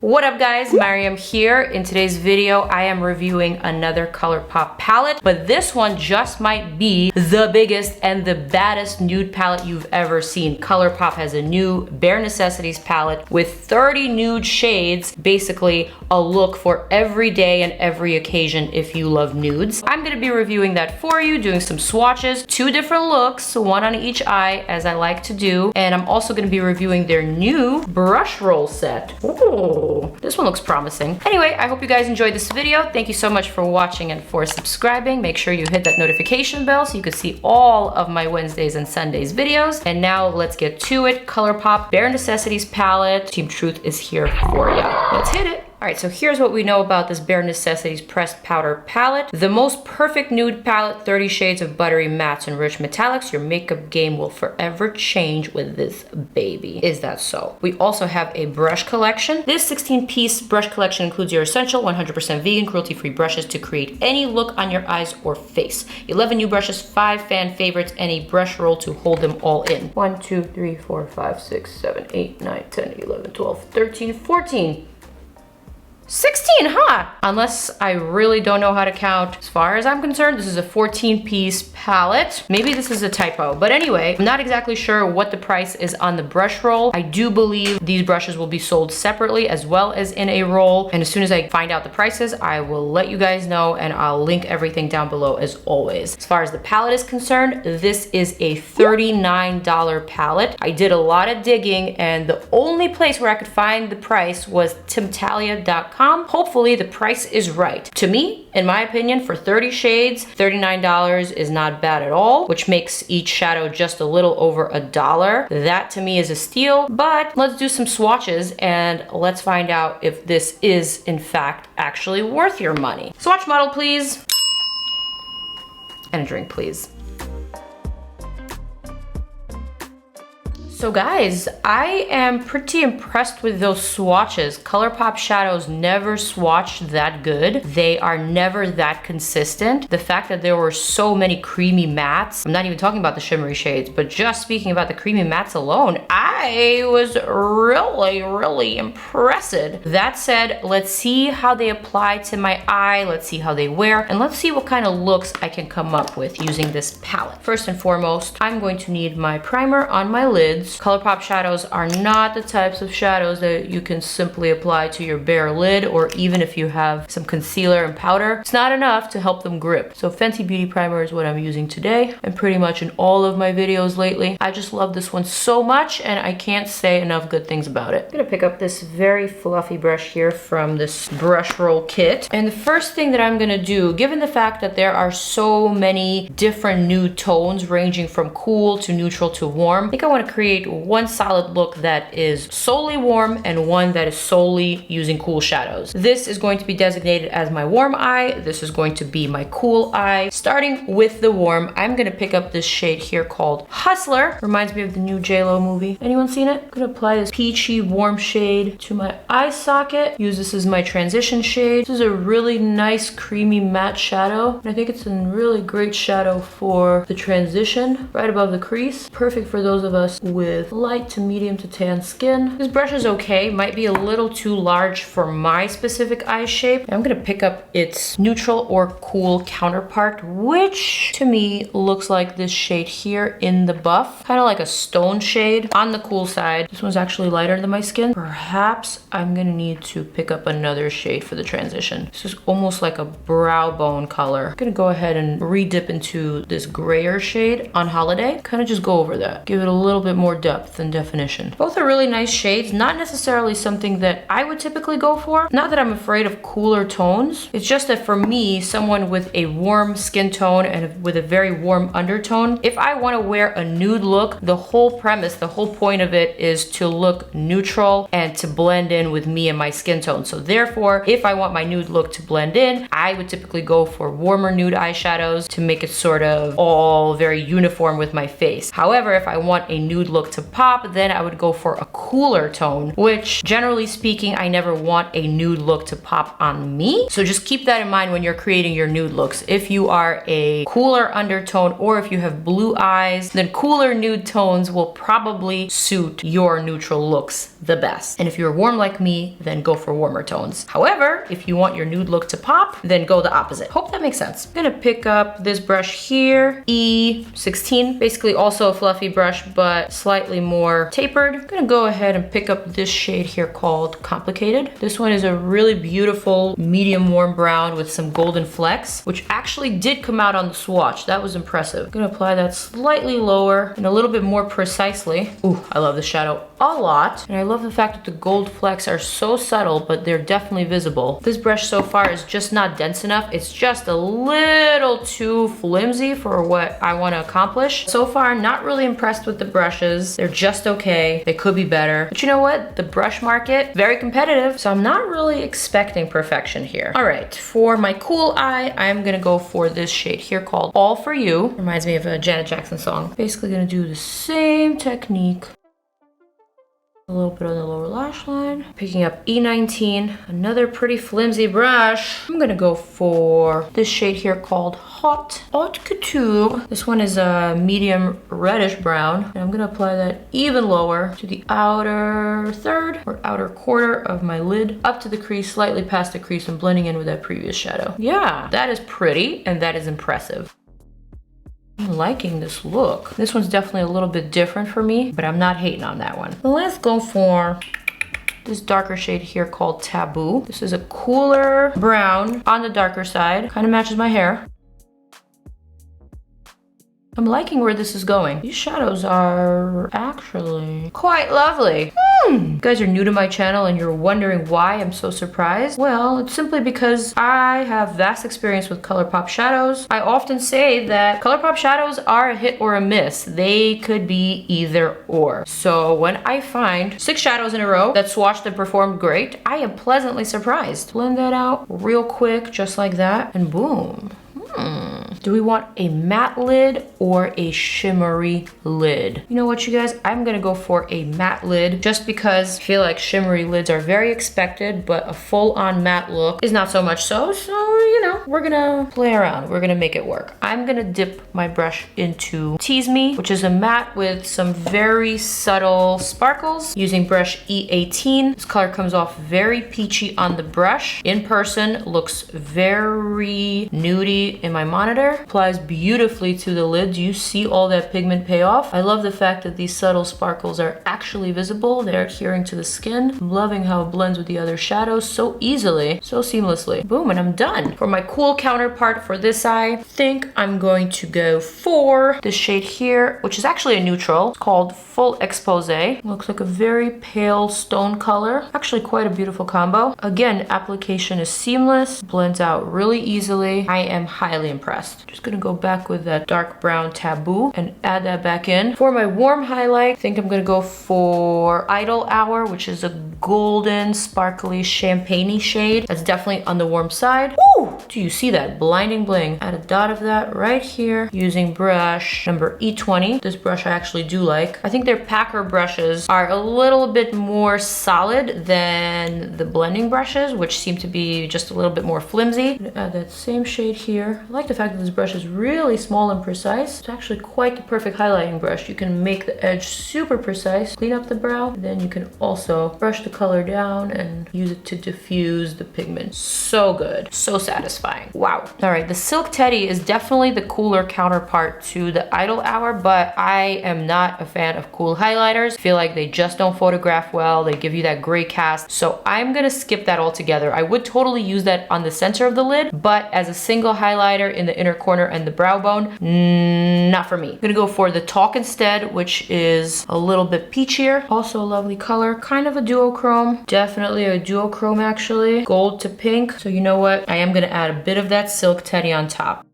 What up guys, Maryam here. In today's video, I am reviewing another Colourpop palette, but this one just might be the biggest and the baddest nude palette you've ever seen. Colourpop has a new Bare Necessities palette with 30 nude shades, basically a look for every day and every occasion if you love nudes. I'm gonna be reviewing that for you, doing some swatches, 2 different looks, one on each eye as I like to do, and I'm also gonna be reviewing their new brush roll set. Ooh. This one looks promising. Anyway, I hope you guys enjoyed this video. Thank you so much for watching and for subscribing. Make sure you hit that notification bell so you can see all of my Wednesdays and Sundays videos. And now let's get to it. Colourpop Bare Necessities palette. Team Truth is here for ya. Let's hit it. All right, so here's what we know about this Bare Necessities pressed powder palette. The most perfect nude palette, 30 shades of buttery mattes and rich metallics. Your makeup game will forever change with this baby. Is that so? We also have a brush collection. This 16-piece brush collection includes your essential 100% vegan, cruelty-free brushes to create any look on your eyes or face. 11 new brushes, 5 fan favorites, and a brush roll to hold them all in. 1, 2, 3, 4, 5, 6, 7, 8, 9, 10, 11, 12, 13, 14. 16, huh? Unless I really don't know how to count. As far as I'm concerned, this is a 14-piece palette. Maybe this is a typo, but anyway, I'm not exactly sure what the price is on the brush roll. I do believe these brushes will be sold separately as well as in a roll, and as soon as I find out the prices, I will let you guys know, and I'll link everything down below as always. As far as the palette is concerned, this is a $39 palette. I did a lot of digging, and the only place where I could find the price was timtalia.com. Hopefully the price is right. To me, in my opinion, for 30 shades, $39 is not bad at all, which makes each shadow just a little over $1. That to me is a steal, but let's do some swatches and let's find out if this is in fact actually worth your money. Swatch model, please. And a drink, please. So guys, I am pretty impressed with those swatches. Colourpop shadows never swatched that good. They are never that consistent. The fact that there were so many creamy mattes, I'm not even talking about the shimmery shades, but just speaking about the creamy mattes alone, I was really impressed. That said, let's see how they apply to my eye, let's see how they wear, and let's see what kind of looks I can come up with using this palette. First and foremost, I'm going to need my primer on my lids. Colourpop shadows are not the types of shadows that you can simply apply to your bare lid, or even if you have some concealer and powder, it's not enough to help them grip. So Fenty Beauty primer is what I'm using today, and pretty much in all of my videos lately. I just love this one so much, and I can't say enough good things about it. I'm gonna pick up this very fluffy brush here from this brush roll kit, and the first thing that I'm gonna do, given the fact that there are so many different nude tones ranging from cool to neutral to warm, I think I want to create one solid look that is solely warm and one that is solely using cool shadows. This is going to be designated as my warm eye. This is going to be my cool eye. Starting with the warm, I'm gonna pick up this shade here called Hustler. Reminds me of the new J-Lo movie. Anyone seen it? I'm gonna apply this peachy warm shade to my eye socket. Use this as my transition shade. This is a really nice creamy matte shadow, and I think it's a really great shadow for the transition right above the crease. Perfect for those of us with light to medium to tan skin. This brush is okay, might be a little too large for my specific eye shape. I'm gonna pick up its neutral or cool counterpart, which to me looks like this shade here in the buff, kind of like a stone shade. On the cool side, this one's actually lighter than my skin. Perhaps I'm gonna need to pick up another shade for the transition. This is almost like a brow bone color. I'm gonna go ahead and re-dip into this grayer shade on Holiday. Kind of just go over that. Give it a little bit more depth and definition. Both are really nice shades, not necessarily something that I would typically go for. Not that I'm afraid of cooler tones. It's just that for me, someone with a warm skin tone and with a very warm undertone, if I want to wear a nude look, the whole premise, the whole point of it is to look neutral and to blend in with me and my skin tone. So therefore, if I want my nude look to blend in, I would typically go for warmer nude eyeshadows to make it sort of all very uniform with my face. However, if I want a nude look look to pop, then I would go for a cooler tone, which generally speaking, I never want a nude look to pop on me. So just keep that in mind when you're creating your nude looks. If you are a cooler undertone or if you have blue eyes, then cooler nude tones will probably suit your neutral looks the best. And if you're warm like me, then go for warmer tones. However, if you want your nude look to pop, then go the opposite. Hope that makes sense. I'm gonna pick up this brush here, E16, basically also a fluffy brush, but slightly more tapered. I'm gonna go ahead and pick up this shade here called Complicated. This one is a really beautiful medium warm brown with some golden flecks, which actually did come out on the swatch. That was impressive. I'm gonna apply that slightly lower and a little bit more precisely. Ooh, I love the shadow a lot. And I love the fact that the gold flecks are so subtle, but they're definitely visible. This brush so far is just not dense enough. It's just a little too flimsy for what I want to accomplish. So far, not really impressed with the brushes. They're just okay. They could be better. But you know what? The brush market, very competitive. So I'm not really expecting perfection here. All right, for my cool eye, I'm gonna go for this shade here called All For You. Reminds me of a Janet Jackson song. Basically gonna do the same technique. A little bit on the lower lash line. Picking up E19, another pretty flimsy brush. I'm gonna go for this shade here called Haute Couture. This one is a medium reddish brown. And I'm gonna apply that even lower to the outer third or outer quarter of my lid, up to the crease, slightly past the crease, and blending in with that previous shadow. Yeah, that is pretty and that is impressive. I'm liking this look. This one's definitely a little bit different for me, but I'm not hating on that one. Let's go for this darker shade here called Taboo. This is a cooler brown on the darker side. Kind of matches my hair. I'm liking where this is going. These shadows are actually quite lovely. You guys are new to my channel and you're wondering why I'm so surprised. Well, it's simply because I have vast experience with Colourpop shadows. I often say that Colourpop shadows are a hit or a miss. They could be either or. So when I find 6 shadows in a row that swatched and performed great, I am pleasantly surprised. Blend that out real quick, just like that, and boom. Do we want a matte lid or a shimmery lid? You know what, you guys? I'm gonna go for a matte lid just because I feel like shimmery lids are very expected, but a full-on matte look is not so much so. So, you know, we're gonna play around. We're gonna make it work. I'm gonna dip my brush into Tease Me, which is a matte with some very subtle sparkles, using brush E18. This color comes off very peachy on the brush. In person, looks very nudie in my monitor. Applies beautifully to the lid. You see all that pigment pay off. I love the fact that these subtle sparkles are actually visible. They're adhering to the skin. I'm loving how it blends with the other shadows so easily, so seamlessly. Boom, and I'm done. For my cool counterpart for this eye, I think I'm going to go for this shade here, which is actually a neutral. It's called Full Expose. Looks like a very pale stone color. Actually quite a beautiful combo. Again, application is seamless, blends out really easily. I am highly impressed. Just gonna go back with that dark brown Taboo and add that back in. For my warm highlight, I think I'm gonna go for Idle Hour, which is a golden, sparkly, champagne-y shade. That's definitely on the warm side. Woo! Do you see that? Blinding bling. Add a dot of that right here using brush number E20. This brush I actually do like. I think their packer brushes are a little bit more solid than the blending brushes, which seem to be just a little bit more flimsy. Add that same shade here. I like the fact that this brush is really small and precise. It's actually quite the perfect highlighting brush. You can make the edge super precise, clean up the brow, and then you can also brush the color down and use it to diffuse the pigment. So good, so satisfying. Wow. All right, the Silk Teddy is definitely the cooler counterpart to the Idle Hour, but I am not a fan of cool highlighters. I feel like they just don't photograph well. They give you that gray cast. So I'm gonna skip that altogether. I would totally use that on the center of the lid, but as a single highlighter in the inner corner and the brow bone, not for me. I'm gonna go for the Talk instead, which is a little bit peachier. Also a lovely color, kind of a duochrome. Definitely a duochrome actually. Gold to pink. So you know what? I am gonna add a bit of that Silk Teddy on top.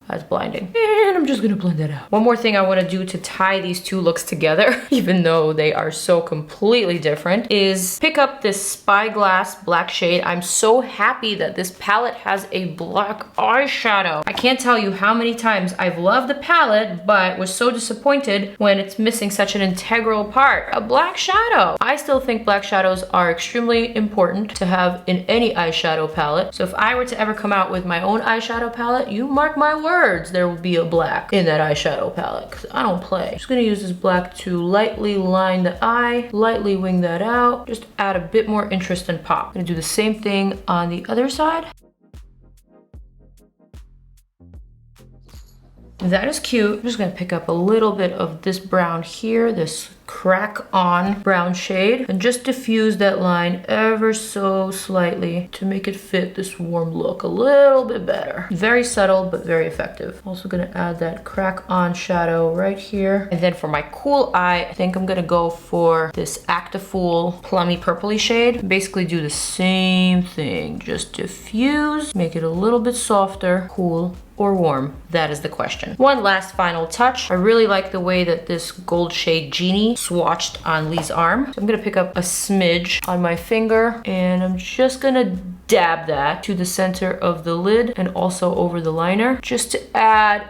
That's blinding. And I'm just gonna blend that out. One more thing I wanna do to tie these two looks together, even though they are so completely different, is pick up this Spyglass black shade. I'm so happy that this palette has a black eyeshadow. I can't tell you how many times I've loved the palette, but was so disappointed when it's missing such an integral part, a black shadow. I still think black shadows are extremely important to have in any eyeshadow palette. So if I were to ever come out with my own eyeshadow palette, you mark my words, there will be a black in that eyeshadow palette, because I don't play. I'm just gonna use this black to lightly line the eye, lightly wing that out, just add a bit more interest and pop. I'm gonna do the same thing on the other side. That is cute. I'm just gonna pick up a little bit of this brown here, this crack on brown shade, and just diffuse that line ever so slightly to make it fit this warm look a little bit better. Very subtle, but very effective. Also gonna add that crack on shadow right here. And then for my cool eye, I think I'm gonna go for this Actifool plummy purpley shade. Basically do the same thing, just diffuse, make it a little bit softer, cool, or warm? That is the question. One last final touch. I really like the way that this gold shade Genie swatched on Lee's arm. So I'm gonna pick up a smidge on my finger and I'm just gonna dab that to the center of the lid and also over the liner, just to add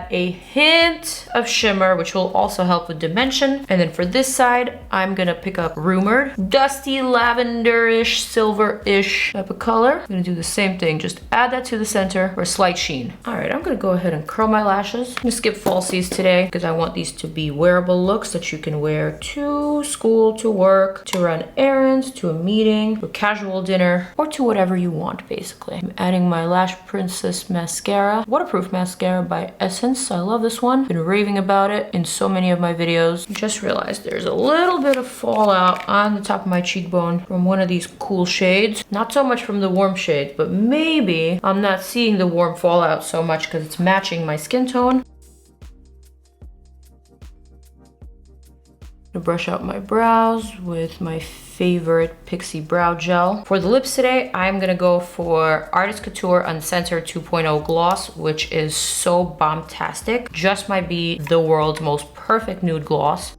a hint of shimmer, which will also help with dimension. And then for this side, I'm gonna pick up Rumored, dusty lavender-ish, silver-ish type of color. I'm gonna do the same thing, just add that to the center for a slight sheen. All right, I'm gonna go ahead and curl my lashes. I'm gonna skip falsies today because I want these to be wearable looks that you can wear to school, to work, to run errands, to a meeting, to a casual dinner, or to whatever you want, basically. I'm adding my Lash Princess mascara, waterproof mascara by Essence. I love this one. Been raving about it in so many of my videos. Just realized there's a little bit of fallout on the top of my cheekbone from one of these cool shades. Not so much from the warm shades, but maybe I'm not seeing the warm fallout so much because it's matching my skin tone. To brush out my brows with my favorite PIXI brow gel. For the lips today, I'm gonna go for Artist Couture Uncensored 2.0 Gloss, which is so bombastic. Just might be the world's most perfect nude gloss.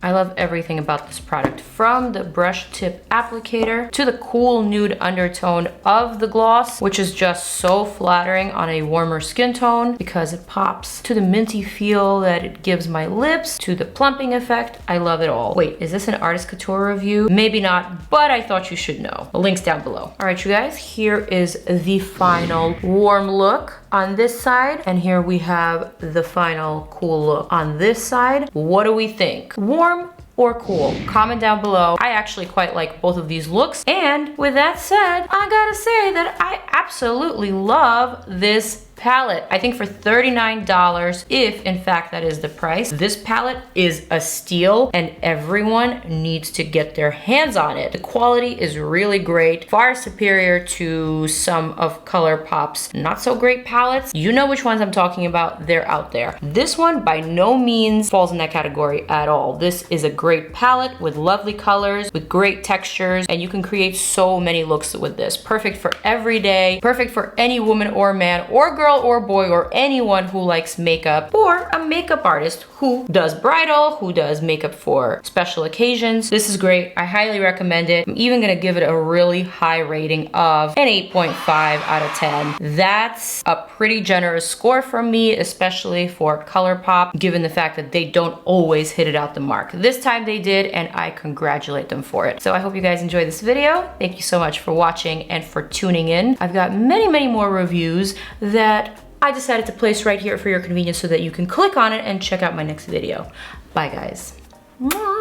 I love everything about this product, from the brush tip applicator to the cool nude undertone of the gloss, which is just so flattering on a warmer skin tone because it pops, to the minty feel that it gives my lips, to the plumping effect. I love it all. Wait, is this an Artist Couture review? Maybe not, but I thought you should know. The link's down below. All right, you guys, here is the final warm look on this side, and here we have the final cool look on this side. What do we think? Warm or cool? Comment down below. I actually quite like both of these looks, and with that said, I gotta say that I absolutely love this palette. I think for $39, if in fact that is the price, this palette is a steal and everyone needs to get their hands on it. The quality is really great, far superior to some of Colourpop's not so great palettes. You know which ones I'm talking about, they're out there. This one by no means falls in that category at all. This is a great palette with lovely colors, with great textures, and you can create so many looks with this. Perfect for every day, perfect for any woman or man or girl or boy or anyone who likes makeup, or a makeup artist who does bridal, who does makeup for special occasions. This is great. I highly recommend it. I'm even gonna give it a really high rating of an 8.5 out of 10. That's a pretty generous score from me, especially for Colourpop, given the fact that they don't always hit it out the mark. This time they did, and I congratulate them for it. So I hope you guys enjoyed this video. Thank you so much for watching and for tuning in. I've got many more reviews that I decided to place right here for your convenience so that you can click on it and check out my next video. Bye guys. Mwah.